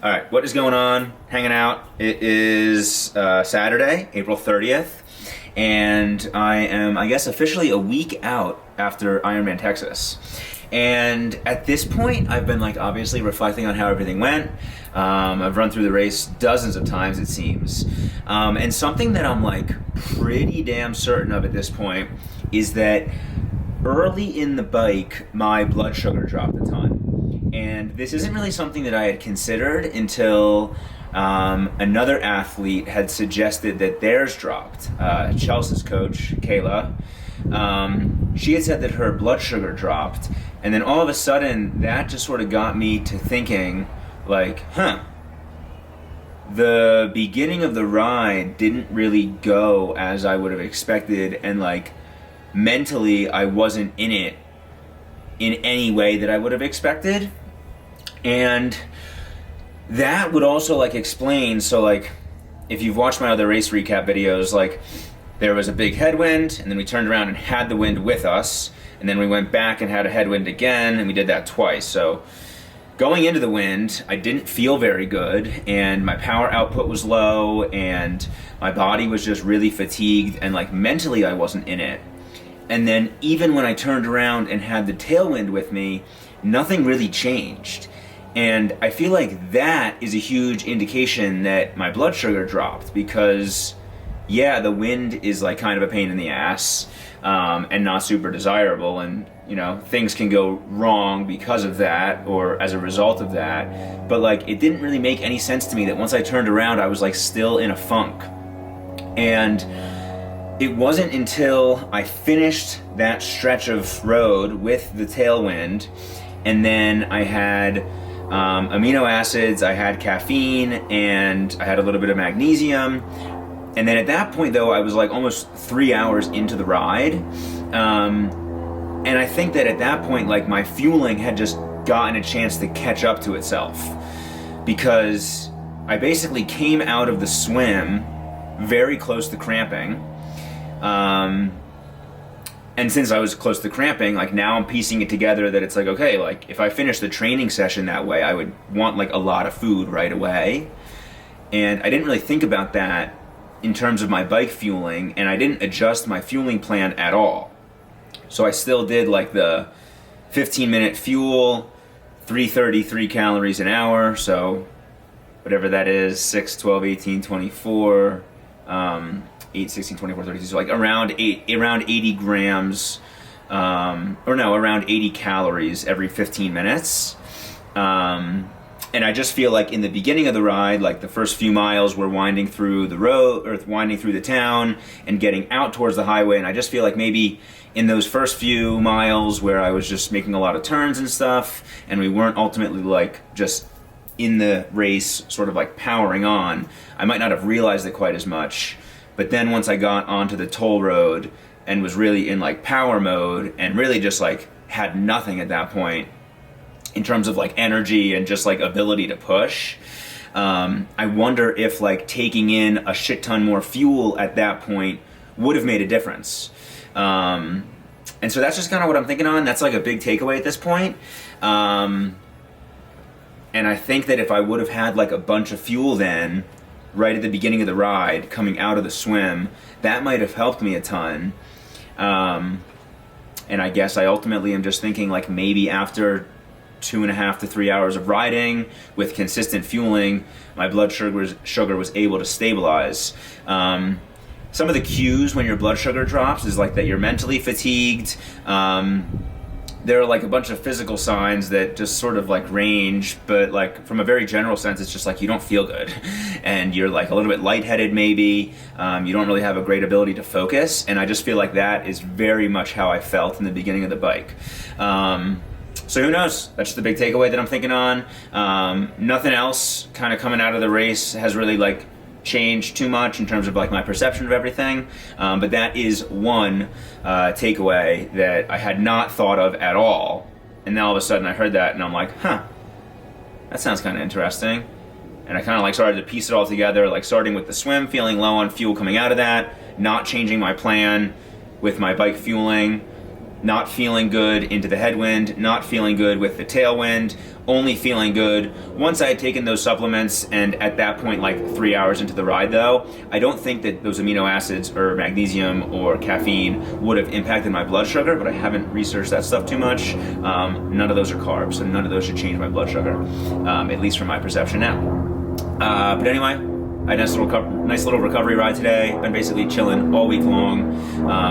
All right, what is going on? Hanging out. It is Saturday, April 30th, and I am, I guess, officially a week out after Ironman Texas. And at this point, I've been obviously reflecting on how everything went. I've run through the race dozens of times, it seems. And something that I'm pretty damn certain of at this point is that early in the bike, my blood sugar dropped a ton. And this isn't really something that I had considered until another athlete had suggested that theirs dropped. Chelsea's coach, Kayla, she had said that her blood sugar dropped. And then all of a sudden, that just sort of got me to thinking, the beginning of the ride didn't really go as I would have expected. And mentally, I wasn't in it in any way that I would have expected. And that would also explain, so if you've watched my other race recap videos, there was a big headwind, and then we turned around and had the wind with us, and then we went back and had a headwind again, and we did that twice. So going into the wind, I didn't feel very good, and my power output was low, and my body was just really fatigued, and mentally I wasn't in it. And then even when I turned around and had the tailwind with me, nothing really changed. And I feel like that is a huge indication that my blood sugar dropped, because yeah, the wind is kind of a pain in the ass, and not super desirable, and things can go wrong because of that or as a result of that. But it didn't really make any sense to me that once I turned around, I was still in a funk. And it wasn't until I finished that stretch of road with the tailwind, and then I had amino acids, I had caffeine, and I had a little bit of magnesium. And then at that point, though, I was almost 3 hours into the ride. And I think that at that point, my fueling had just gotten a chance to catch up to itself. Because I basically came out of the swim very close to cramping. And since I was close to cramping, now I'm piecing it together that it's okay, if I finish the training session that way, I would want a lot of food right away. And I didn't really think about that in terms of my bike fueling, and I didn't adjust my fueling plan at all. So I still did the 15-minute fuel, 333 calories an hour, so whatever that is, 6, 12, 18, 24, 8, 16, 24, 32, so around 80 grams, around 80 calories every 15 minutes. And I just feel in the beginning of the ride, the first few miles we're winding through the road, or winding through the town and getting out towards the highway, and I just feel maybe in those first few miles where I was just making a lot of turns and stuff, and we weren't ultimately just in the race sort of powering on, I might not have realized it quite as much. But then once I got onto the toll road and was really in power mode and really just had nothing at that point in terms of energy and just ability to push, I wonder if taking in a shit ton more fuel at that point would have made a difference. And so that's just kind of what I'm thinking on. That's a big takeaway at this point. And I think that if I would have had a bunch of fuel then, right at the beginning of the ride, coming out of the swim, that might have helped me a ton. And I guess I ultimately am just thinking maybe after 2.5 to 3 hours of riding with consistent fueling, my blood sugar was able to stabilize. Some of the cues when your blood sugar drops is that you're mentally fatigued. There are a bunch of physical signs that just sort of range, but from a very general sense, it's just you don't feel good, and you're a little bit lightheaded maybe. You don't really have a great ability to focus, and I just feel that is very much how I felt in the beginning of the bike. So who knows? That's just the big takeaway that I'm thinking on. Nothing else kind of coming out of the race has really changed too much in terms of my perception of everything, but that is one takeaway that I had not thought of at all, and now all of a sudden I heard that and I'm that sounds kind of interesting. And I kind of started to piece it all together, starting with the swim, feeling low on fuel coming out of that, not changing my plan with my bike fueling, not feeling good into the headwind, not feeling good with the tailwind, only feeling good once I had taken those supplements. And at that point, like 3 hours into the ride though, I don't think that those amino acids or magnesium or caffeine would have impacted my blood sugar, but I haven't researched that stuff too much. None of those are carbs, so none of those should change my blood sugar, at least from my perception now. But anyway, I had a nice little recovery ride today. Been basically chilling all week long.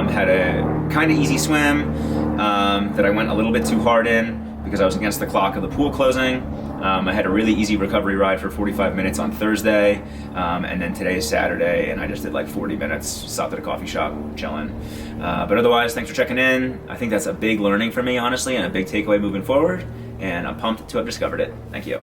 Had a kind of easy swim that I went a little bit too hard in because I was against the clock of the pool closing. I had a really easy recovery ride for 45 minutes on Thursday, and then today is Saturday, and I just did like 40 minutes, stopped at a coffee shop, chilling. But otherwise, thanks for checking in. I think that's a big learning for me, honestly, and a big takeaway moving forward, and I'm pumped to have discovered it. Thank you.